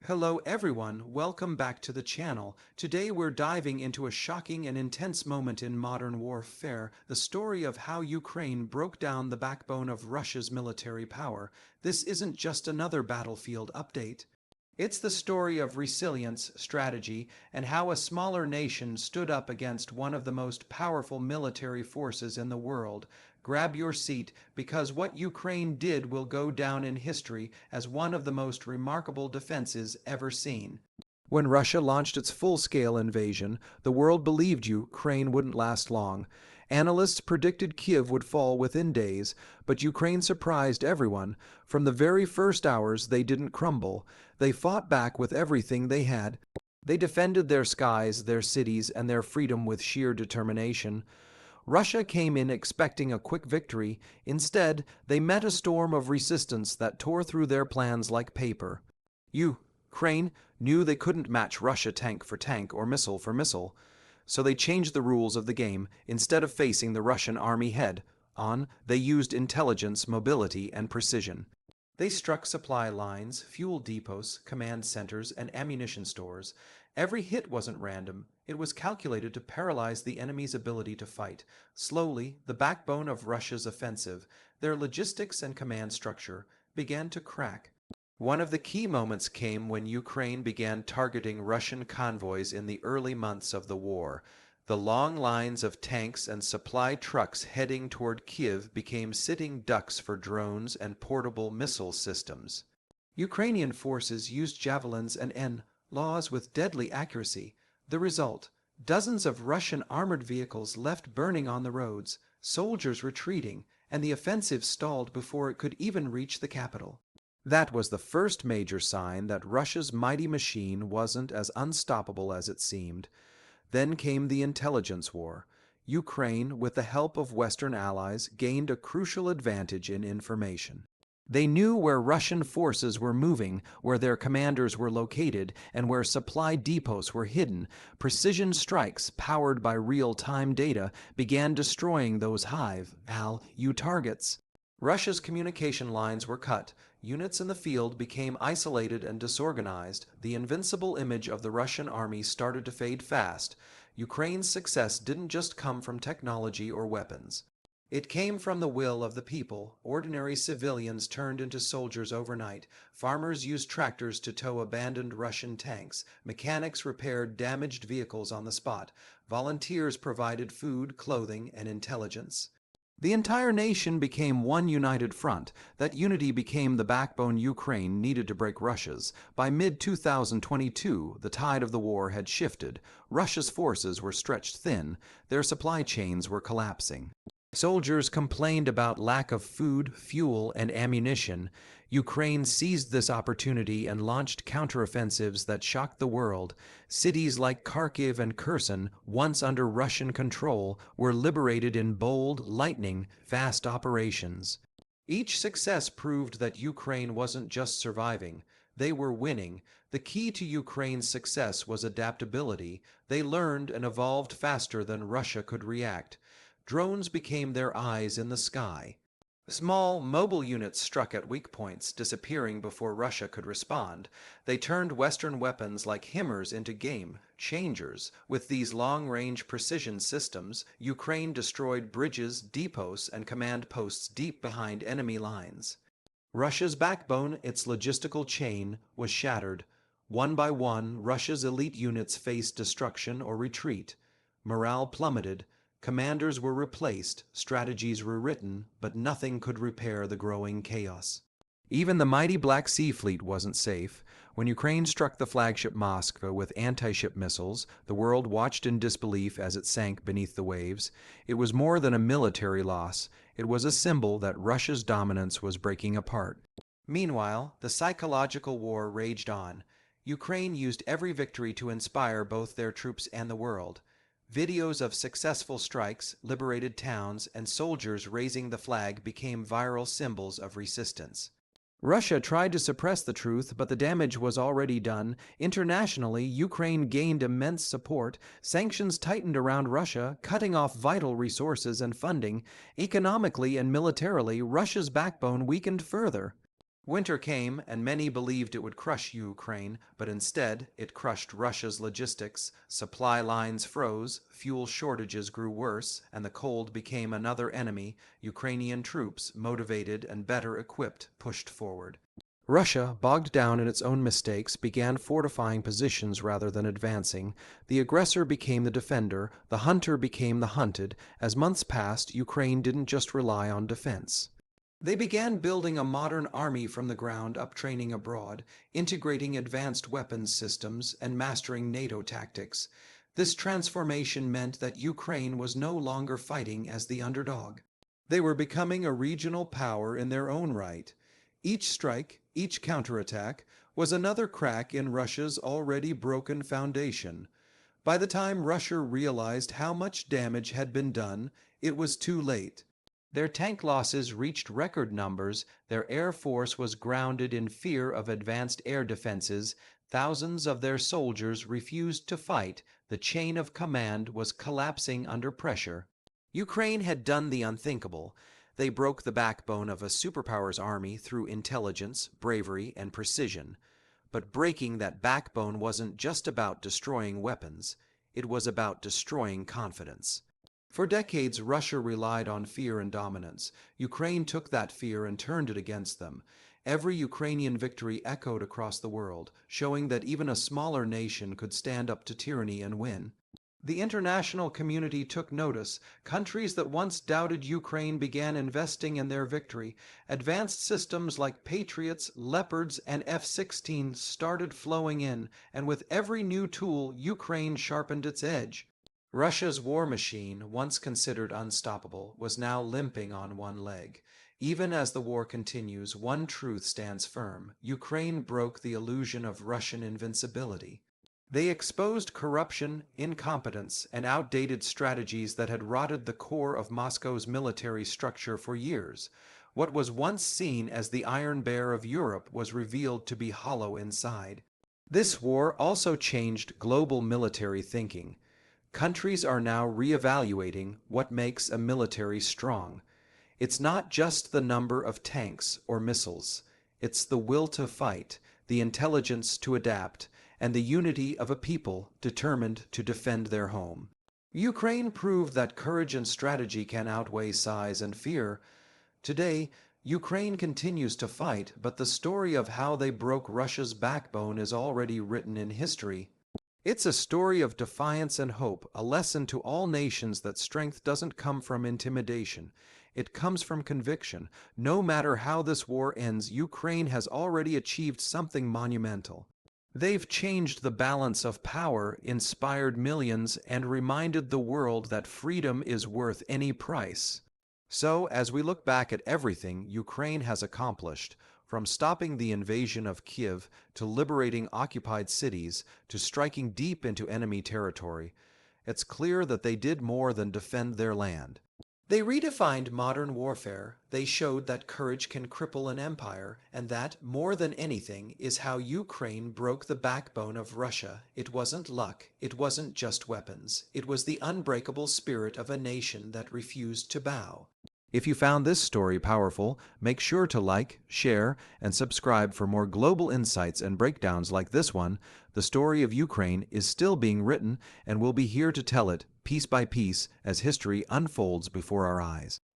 Hello everyone, welcome back to the channel. Today we're diving into a shocking and intense moment in modern warfare, the story of how Ukraine broke down the backbone of Russia's military power. This isn't just another battlefield update. It's the story of resilience, strategy, and how a smaller nation stood up against one of the most powerful military forces in the world. Grab your seat, because what Ukraine did will go down in history as one of the most remarkable defenses ever seen. When Russia launched its full-scale invasion, the world believed Ukraine wouldn't last long. Analysts predicted Kyiv would fall within days, but Ukraine surprised everyone. From the very first hours, they didn't crumble. They fought back with everything they had. They defended their skies, their cities, and their freedom with sheer determination. Russia came in expecting a quick victory. Instead, they met a storm of resistance that tore through their plans like paper. Ukraine knew they couldn't match Russia tank for tank or missile for missile. So they changed the rules of the game. Instead of facing the Russian army head-on, they used intelligence, mobility, and precision. They struck supply lines, fuel depots, command centers, and ammunition stores. Every hit wasn't random. It was calculated to paralyze the enemy's ability to fight. Slowly, the backbone of Russia's offensive, their logistics and command structure, began to crack. One of the key moments came when Ukraine began targeting Russian convoys in the early months of the war. The long lines of tanks and supply trucks heading toward Kyiv became sitting ducks for drones and portable missile systems. Ukrainian forces used javelins and NLAWs with deadly accuracy. The result: dozens of Russian armored vehicles left burning on the roads, soldiers retreating, and the offensive stalled before it could even reach the capital. That was the first major sign that Russia's mighty machine wasn't as unstoppable as it seemed. Then came the intelligence war. Ukraine, with the help of Western allies, gained a crucial advantage in information. They knew where Russian forces were moving, where their commanders were located, and where supply depots were hidden. Precision strikes, powered by real-time data, began destroying those high-value targets. Russia's communication lines were cut. Units in the field became isolated and disorganized. The invincible image of the Russian army started to fade fast. Ukraine's success didn't just come from technology or weapons. It came from the will of the people. Ordinary civilians turned into soldiers overnight. Farmers used tractors to tow abandoned Russian tanks. Mechanics repaired damaged vehicles on the spot. Volunteers provided food, clothing, and intelligence. The entire nation became one united front. That unity became the backbone Ukraine needed to break Russia's. By mid-2022, the tide of the war had shifted. Russia's forces were stretched thin. Their supply chains were collapsing. Soldiers complained about lack of food, fuel, and ammunition. Ukraine seized this opportunity and launched counteroffensives that shocked the world. Cities like Kharkiv and Kherson, once under Russian control, were liberated in bold, lightning-fast operations. Each success proved that Ukraine wasn't just surviving. They were winning. The key to Ukraine's success was adaptability. They learned and evolved faster than Russia could react. Drones became their eyes in the sky. Small, mobile units struck at weak points, disappearing before Russia could respond. They turned Western weapons like HIMARS into game changers. With these long-range precision systems, Ukraine destroyed bridges, depots, and command posts deep behind enemy lines. Russia's backbone, its logistical chain, was shattered. One by one, Russia's elite units faced destruction or retreat. Morale plummeted. Commanders were replaced, strategies rewritten, but nothing could repair the growing chaos. Even the mighty Black Sea Fleet wasn't safe. When Ukraine struck the flagship Moskva with anti-ship missiles, the world watched in disbelief as it sank beneath the waves. It was more than a military loss. It was a symbol that Russia's dominance was breaking apart. Meanwhile, the psychological war raged on. Ukraine used every victory to inspire both their troops and the world. Videos of successful strikes, liberated towns, and soldiers raising the flag became viral symbols of resistance. Russia tried to suppress the truth, but the damage was already done. Internationally, Ukraine gained immense support. Sanctions tightened around Russia, cutting off vital resources and funding. Economically and militarily, Russia's backbone weakened further. Winter came, and many believed it would crush Ukraine, but instead it crushed Russia's logistics, supply lines froze, fuel shortages grew worse, and the cold became another enemy. Ukrainian troops, motivated and better equipped, pushed forward. Russia, bogged down in its own mistakes, began fortifying positions rather than advancing. The aggressor became the defender, the hunter became the hunted. As months passed, Ukraine didn't just rely on defense. They began building a modern army from the ground up, training abroad, integrating advanced weapons systems, and mastering NATO tactics. This transformation meant that Ukraine was no longer fighting as the underdog. They were becoming a regional power in their own right. Each strike, each counterattack, was another crack in Russia's already broken foundation. By the time Russia realized how much damage had been done, it was too late. Their tank losses reached record numbers, their air force was grounded in fear of advanced air defenses, thousands of their soldiers refused to fight, the chain of command was collapsing under pressure. Ukraine had done the unthinkable. They broke the backbone of a superpower's army through intelligence, bravery, and precision. But breaking that backbone wasn't just about destroying weapons, it was about destroying confidence. For decades, Russia relied on fear and dominance. Ukraine took that fear and turned it against them. Every Ukrainian victory echoed across the world, showing that even a smaller nation could stand up to tyranny and win. The international community took notice. Countries that once doubted Ukraine began investing in their victory. Advanced systems like Patriots, Leopards, and F-16s started flowing in, and with every new tool, Ukraine sharpened its edge. Russia's war machine, once considered unstoppable, was now limping on one leg. Even as the war continues, one truth stands firm. Ukraine broke the illusion of Russian invincibility. They exposed corruption, incompetence, and outdated strategies that had rotted the core of Moscow's military structure for years. What was once seen as the Iron Bear of Europe was revealed to be hollow inside. This war also changed global military thinking. Countries are now reevaluating what makes a military strong. It's not just the number of tanks or missiles. It's the will to fight, the intelligence to adapt, and the unity of a people determined to defend their home. Ukraine proved that courage and strategy can outweigh size and fear. Today, Ukraine continues to fight, but the story of how they broke Russia's backbone is already written in history. It's a story of defiance and hope, a lesson to all nations that strength doesn't come from intimidation. It comes from conviction. No matter how this war ends, Ukraine has already achieved something monumental. They've changed the balance of power, inspired millions, and reminded the world that freedom is worth any price. So, as we look back at everything Ukraine has accomplished, from stopping the invasion of Kyiv to liberating occupied cities to striking deep into enemy territory, it's clear that they did more than defend their land. They redefined modern warfare. They showed that courage can cripple an empire, and that, more than anything, is how Ukraine broke the backbone of Russia. It wasn't luck. It wasn't just weapons. It was the unbreakable spirit of a nation that refused to bow. If you found this story powerful, make sure to like, share, and subscribe for more global insights and breakdowns like this one. The story of Ukraine is still being written, and we'll be here to tell it, piece by piece, as history unfolds before our eyes.